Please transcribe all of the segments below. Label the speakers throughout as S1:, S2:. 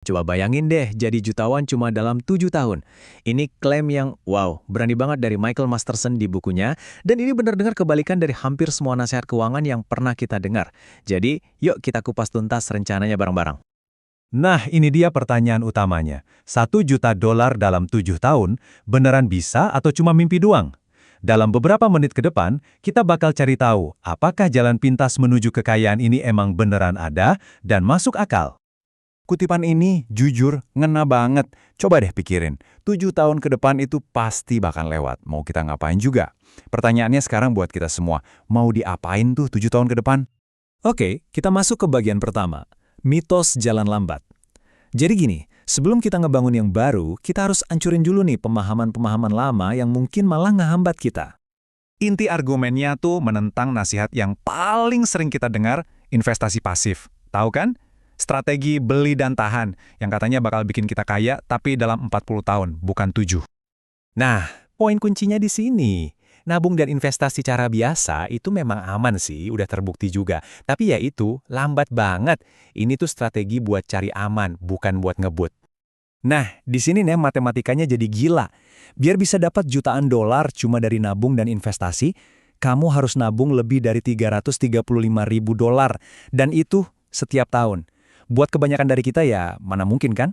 S1: Coba bayangin deh, jadi jutawan cuma dalam 7 tahun. Ini klaim yang, wow, berani banget dari Michael Masterson di bukunya, dan ini benar-benar kebalikan dari hampir semua nasihat keuangan yang pernah kita dengar. Jadi, yuk kita kupas tuntas rencananya bareng-bareng.
S2: Nah, ini dia pertanyaan utamanya. $1 juta dalam 7 tahun, beneran bisa atau cuma mimpi doang? Dalam beberapa menit ke depan, kita bakal cari tahu apakah jalan pintas menuju kekayaan ini emang beneran ada dan masuk akal.
S3: Kutipan ini jujur ngena banget. Coba deh pikirin, 7 tahun ke depan itu pasti bakal lewat. Mau kita ngapain juga? Pertanyaannya sekarang buat kita semua, mau diapain tuh 7 tahun ke depan?
S1: Oke, kita masuk ke bagian pertama, mitos jalan lambat. Jadi gini, sebelum kita ngebangun yang baru, kita harus ancurin dulu nih pemahaman-pemahaman lama yang mungkin malah ngehambat kita.
S3: Inti argumennya tuh menentang nasihat yang paling sering kita dengar, investasi pasif. Tahu kan? Strategi beli dan tahan, yang katanya bakal bikin kita kaya tapi dalam 40 tahun, bukan 7.
S1: Nah, poin kuncinya di sini. Nabung dan investasi cara biasa itu memang aman sih, udah terbukti juga. Tapi ya itu, lambat banget. Ini tuh strategi buat cari aman, bukan buat ngebut. Nah, di sini nih matematikanya jadi gila. Biar bisa dapat jutaan dolar cuma dari nabung dan investasi, kamu harus nabung lebih dari $335.000. Dan itu setiap tahun. Buat kebanyakan dari kita ya, mana mungkin kan?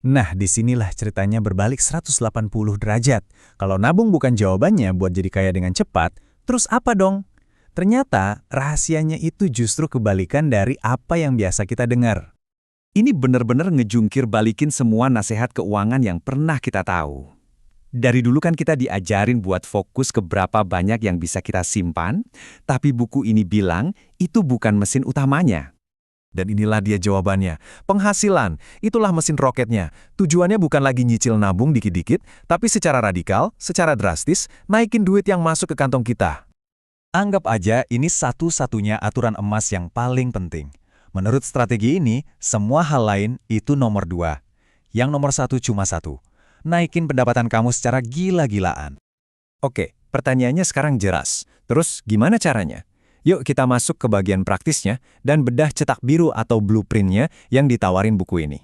S2: Nah, disinilah ceritanya berbalik 180 derajat. Kalau nabung bukan jawabannya buat jadi kaya dengan cepat, terus apa dong? Ternyata rahasianya itu justru kebalikan dari apa yang biasa kita dengar.
S3: Ini bener-bener ngejungkir balikin semua nasihat keuangan yang pernah kita tahu. Dari dulu kan kita diajarin buat fokus ke berapa banyak yang bisa kita simpan, tapi buku ini bilang itu bukan mesin utamanya. Dan inilah dia jawabannya. Penghasilan, itulah mesin roketnya. Tujuannya bukan lagi nyicil nabung dikit-dikit, tapi secara radikal, secara drastis, naikin duit yang masuk ke kantong kita. Anggap aja ini satu-satunya aturan emas yang paling penting. Menurut strategi ini, semua hal lain itu nomor 2. Yang nomor 1 cuma 1. Naikin pendapatan kamu secara gila-gilaan.
S1: Oke, pertanyaannya sekarang jelas. Terus gimana caranya? Yuk kita masuk ke bagian praktisnya dan bedah cetak biru atau blueprint-nya yang ditawarin buku ini.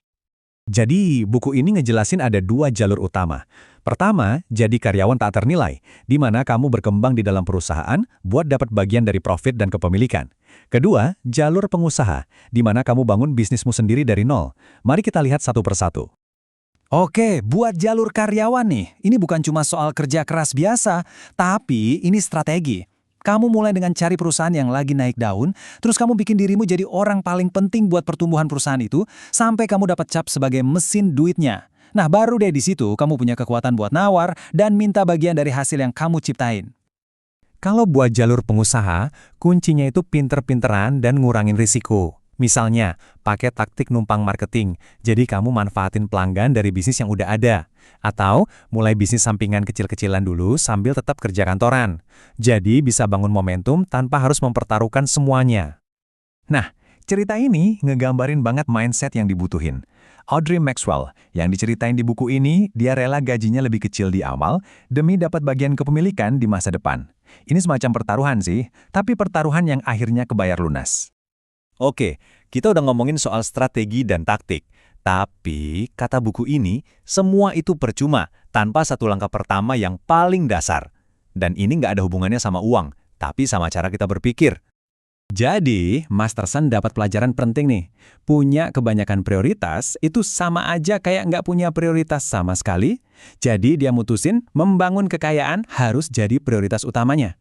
S2: Jadi, buku ini ngejelasin ada 2 jalur utama. Pertama, jadi karyawan tak ternilai, di mana kamu berkembang di dalam perusahaan buat dapat bagian dari profit dan kepemilikan. Kedua, jalur pengusaha, di mana kamu bangun bisnismu sendiri dari nol. Mari kita lihat satu persatu.
S3: Oke, buat jalur karyawan nih, ini bukan cuma soal kerja keras biasa, tapi ini strategi. Kamu mulai dengan cari perusahaan yang lagi naik daun, terus kamu bikin dirimu jadi orang paling penting buat pertumbuhan perusahaan itu, sampai kamu dapat cap sebagai mesin duitnya. Nah, baru deh di situ kamu punya kekuatan buat nawar dan minta bagian dari hasil yang kamu ciptain.
S2: Kalau buat jalur pengusaha, kuncinya itu pinter-pinteran dan ngurangin risiko. Misalnya, pakai taktik numpang marketing, jadi kamu manfaatin pelanggan dari bisnis yang udah ada. Atau, mulai bisnis sampingan kecil-kecilan dulu sambil tetap kerja kantoran. Jadi, bisa bangun momentum tanpa harus mempertaruhkan semuanya. Nah, cerita ini ngegambarin banget mindset yang dibutuhin. Audrey Maxwell, yang diceritain di buku ini, dia rela gajinya lebih kecil di awal demi dapat bagian kepemilikan di masa depan. Ini semacam pertaruhan sih, tapi pertaruhan yang akhirnya kebayar lunas.
S1: Oke, kita udah ngomongin soal strategi dan taktik. Tapi, kata buku ini, semua itu percuma tanpa satu langkah pertama yang paling dasar. Dan ini nggak ada hubungannya sama uang, tapi sama cara kita berpikir. Jadi, Masterson dapat pelajaran penting nih. Punya kebanyakan prioritas itu sama aja kayak nggak punya prioritas sama sekali. Jadi, dia mutusin membangun kekayaan harus jadi prioritas utamanya.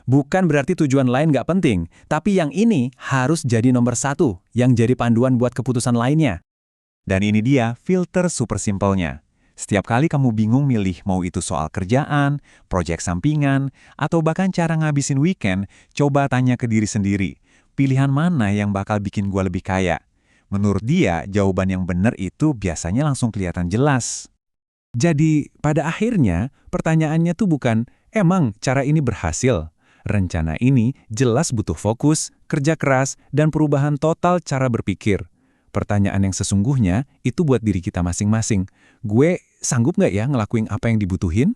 S1: Bukan berarti tujuan lain nggak penting, tapi yang ini harus jadi nomor 1, yang jadi panduan buat keputusan lainnya.
S3: Dan ini dia filter super simpelnya. Setiap kali kamu bingung milih mau itu soal kerjaan, proyek sampingan, atau bahkan cara ngabisin weekend, coba tanya ke diri sendiri, pilihan mana yang bakal bikin gua lebih kaya? Menurut dia, jawaban yang benar itu biasanya langsung kelihatan jelas.
S2: Jadi, pada akhirnya, pertanyaannya tuh bukan, emang cara ini berhasil? Rencana ini jelas butuh fokus, kerja keras, dan perubahan total cara berpikir. Pertanyaan yang sesungguhnya itu buat diri kita masing-masing. Gue sanggup nggak ya ngelakuin apa yang dibutuhin?